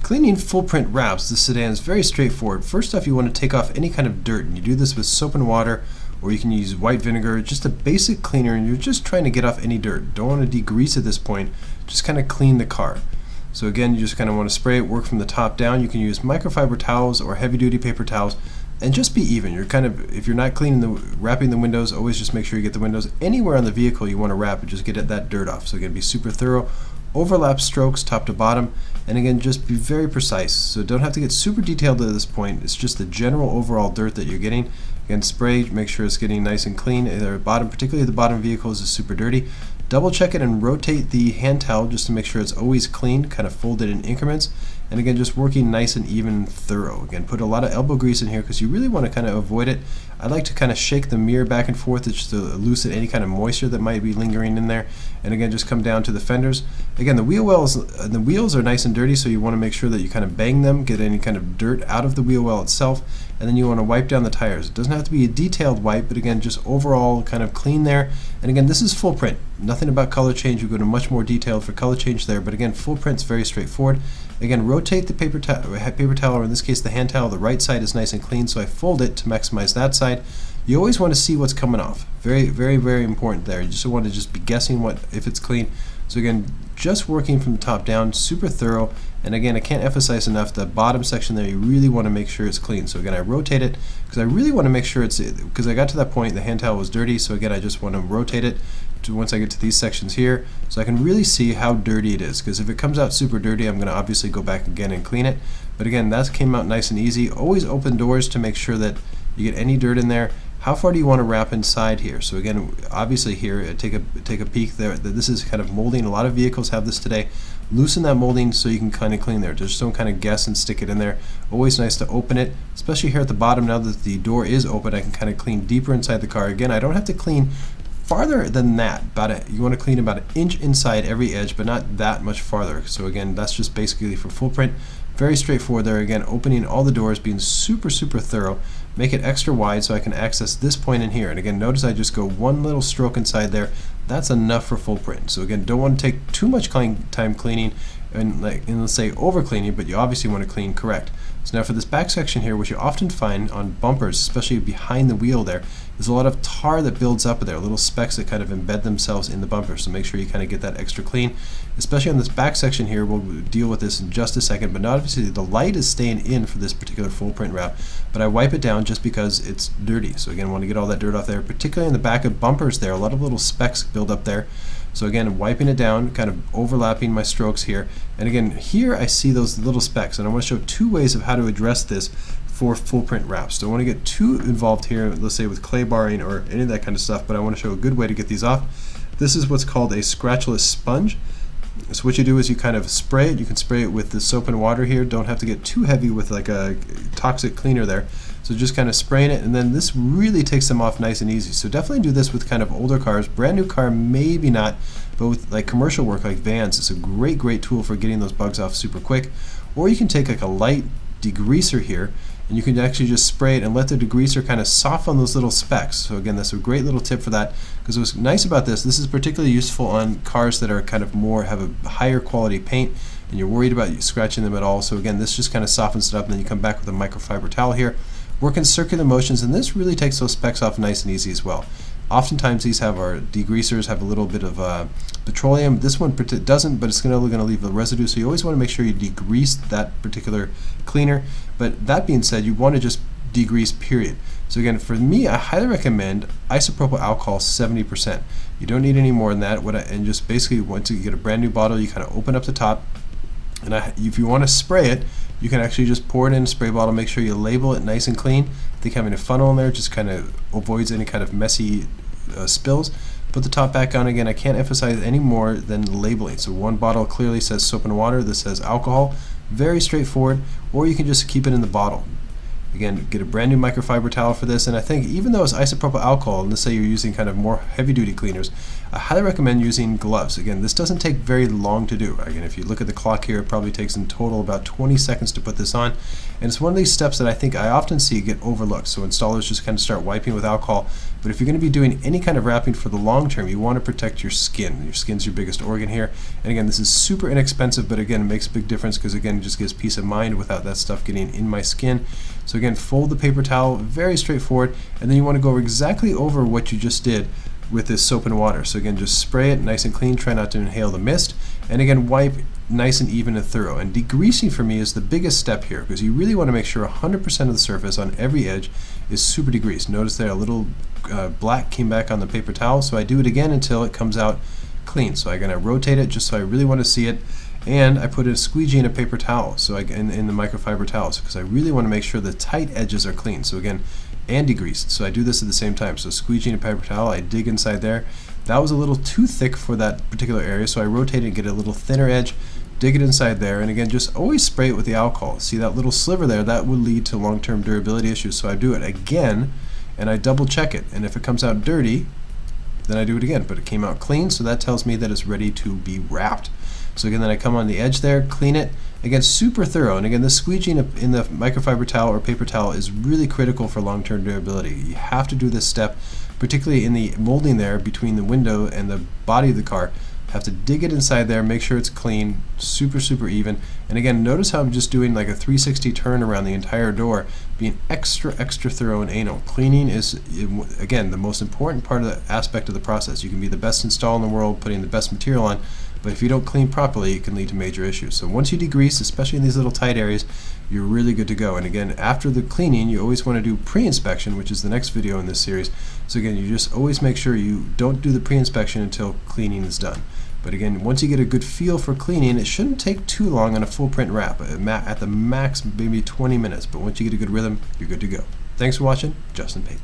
Cleaning full print wraps, the sedan is very straightforward. First off, you want to take off any kind of dirt, and you do this with soap and water, or you can use white vinegar, just a basic cleaner, and you're just trying to get off any dirt. Don't want to degrease at this point, just kind of clean the car. So again, you just kind of want to spray it, work from the top down. You can use microfiber towels or heavy duty paper towels, and just be even. You're kind of, if you're not wrapping the windows, always just make sure you get the windows anywhere on the vehicle you want to wrap and just get that dirt off. So again, be super thorough. Overlap strokes top to bottom, and again, just be very precise. So don't have to get super detailed at this point. It's just the general overall dirt that you're getting. Again, spray, make sure it's getting nice and clean. The bottom, particularly the bottom vehicles, is super dirty. Double check it and rotate the hand towel just to make sure it's always clean, kind of folded in increments. And again, just working nice and even and thorough. Again, put a lot of elbow grease in here because you really want to kind of avoid it. I like to kind of shake the mirror back and forth just to loosen any kind of moisture that might be lingering in there. And again, just come down to the fenders. Again, the wheels are nice and dirty, so you want to make sure that you kind of bang them, get any kind of dirt out of the wheel well itself, and then you want to wipe down the tires. It doesn't have to be a detailed wipe, but again, just overall kind of clean there. And again, this is full print. Nothing about color change. You go to much more detailed for color change there, but again, full print's very straightforward. Again, rotate the paper towel, or in this case the hand towel. The right side is nice and clean, so I fold it to maximize that side. You always want to see what's coming off. Very, very, very important there. You just want to just be guessing if it's clean. So again, just working from the top down, super thorough. And again, I can't emphasize enough the bottom section there, you really want to make sure it's clean. So again, I rotate it because I really want to make sure because I got to that point the hand towel was dirty, so again, I just want to rotate it to once I get to these sections here so I can really see how dirty it is, because if it comes out super dirty, I'm going to obviously go back again and clean it. But again, that came out nice and easy. Always open doors to make sure that you get any dirt in there. How far do you want to wrap inside here? So again, obviously here, take a peek there. This is kind of molding. A lot of vehicles have this today. Loosen that molding so you can kind of clean there. Just don't kind of guess and stick it in there. Always nice to open it, especially here at the bottom. Now that the door is open, I can kind of clean deeper inside the car. Again, I don't have to clean farther than that. You want to clean about an inch inside every edge, but not that much farther. So again, that's just basically for full print. Very straightforward there. Again, opening all the doors, being super, super thorough. Make it extra wide so I can access this point in here. And again, notice I just go one little stroke inside there. That's enough for full print. So again, don't want to take too much time cleaning and let's say over cleaning, but you obviously want to clean correct. So now for this back section here, what you often find on bumpers, especially behind the wheel there, is a lot of tar that builds up there, little specks that kind of embed themselves in the bumper. So make sure you kind of get that extra clean. Especially on this back section here, we'll deal with this in just a second, but not obviously the light is staying in for this particular full print wrap, but I wipe it down just because it's dirty. So again, I want to get all that dirt off there, particularly in the back of bumpers there, a lot of little specks build up there. So again, wiping it down, kind of overlapping my strokes here. And again, here I see those little specks, and I want to show two ways of how to address this for full print wraps. Don't want to get too involved here, let's say with clay barring or any of that kind of stuff, but I want to show a good way to get these off. This is what's called a scratchless sponge. So what you do is you kind of spray it. You can spray it with the soap and water here. Don't have to get too heavy with like a toxic cleaner there. So just kind of spraying it, and then this really takes them off nice and easy. So definitely do this with kind of older cars. Brand new car, maybe not, but with like commercial work like vans, it's a great tool for getting those bugs off super quick. Or you can take like a light degreaser here, and you can actually just spray it and let the degreaser kind of soften those little specks. So again, that's a great little tip for that, because what's nice about this is particularly useful on cars that are kind of have a higher quality paint and you're worried about scratching them at all. So again, this just kind of softens it up, and then you come back with a microfiber towel here, work in circular motions, and this really takes those specks off nice and easy as well. Oftentimes these have our degreasers have a little bit of petroleum. This one doesn't, but it's going to leave a residue, so you always want to make sure you degrease that particular cleaner. But that being said, you want to just degrease, period. So again, for me, I highly recommend isopropyl alcohol 70%. You don't need any more than that. And just basically, once you get a brand new bottle, you kind of open up the top, and if you want to spray it, you can actually just pour it in a spray bottle. Make sure you label it nice and clean. I think having a funnel in there just kind of avoids any kind of messy spills. Put the top back on again. I can't emphasize any more than labeling. So one bottle clearly says soap and water, this says alcohol. Very straightforward. Or you can just keep it in the bottle. Again, get a brand new microfiber towel for this, and I think even though it's isopropyl alcohol, and let's say you're using kind of more heavy-duty cleaners, I highly recommend using gloves. Again, this doesn't take very long to do. Again, if you look at the clock here, it probably takes in total about 20 seconds to put this on, and it's one of these steps that I think I often see get overlooked. So installers just kind of start wiping with alcohol, but if you're going to be doing any kind of wrapping for the long term, you want to protect your skin. Your skin's your biggest organ here, and again, this is super inexpensive, but again, it makes a big difference because again, it just gives peace of mind without that stuff getting in my skin. So again, fold the paper towel, very straightforward, and then you want to go exactly over what you just did with this soap and water. So again, just spray it nice and clean, try not to inhale the mist, and again, wipe nice and even and thorough. And degreasing for me is the biggest step here because you really want to make sure 100% of the surface on every edge is super degreased. Notice there a little black came back on the paper towel, so I do it again until it comes out clean. So I'm going to rotate it just so I really want to see it. And I put a squeegee in a paper towel, so in the microfiber towels, because I really want to make sure the tight edges are clean. So again, and degreased. So I do this at the same time. So squeegee in a paper towel, I dig inside there. That was a little too thick for that particular area, so I rotate it and get a little thinner edge, dig it inside there, and again, just always spray it with the alcohol. See that little sliver there? That would lead to long-term durability issues. So I do it again, and I double check it. And if it comes out dirty, then I do it again. But it came out clean, so that tells me that it's ready to be wrapped. So again, then I come on the edge there, clean it. Again, super thorough. And again, the squeegee in the microfiber towel or paper towel is really critical for long-term durability. You have to do this step, particularly in the molding there between the window and the body of the car. Have to dig it inside there, make sure it's clean, super, super even. And again, notice how I'm just doing like a 360 turn around the entire door, being extra, extra thorough and anal. Cleaning is, again, the most important part of the aspect of the process. You can be the best installer in the world, putting the best material on, but if you don't clean properly, it can lead to major issues. So once you degrease, especially in these little tight areas, you're really good to go. And again, after the cleaning, you always want to do pre-inspection, which is the next video in this series. So again, you just always make sure you don't do the pre-inspection until cleaning is done. But again, once you get a good feel for cleaning, it shouldn't take too long on a full print wrap. At the max, maybe 20 minutes. But once you get a good rhythm, you're good to go. Thanks for watching. Justin Pate.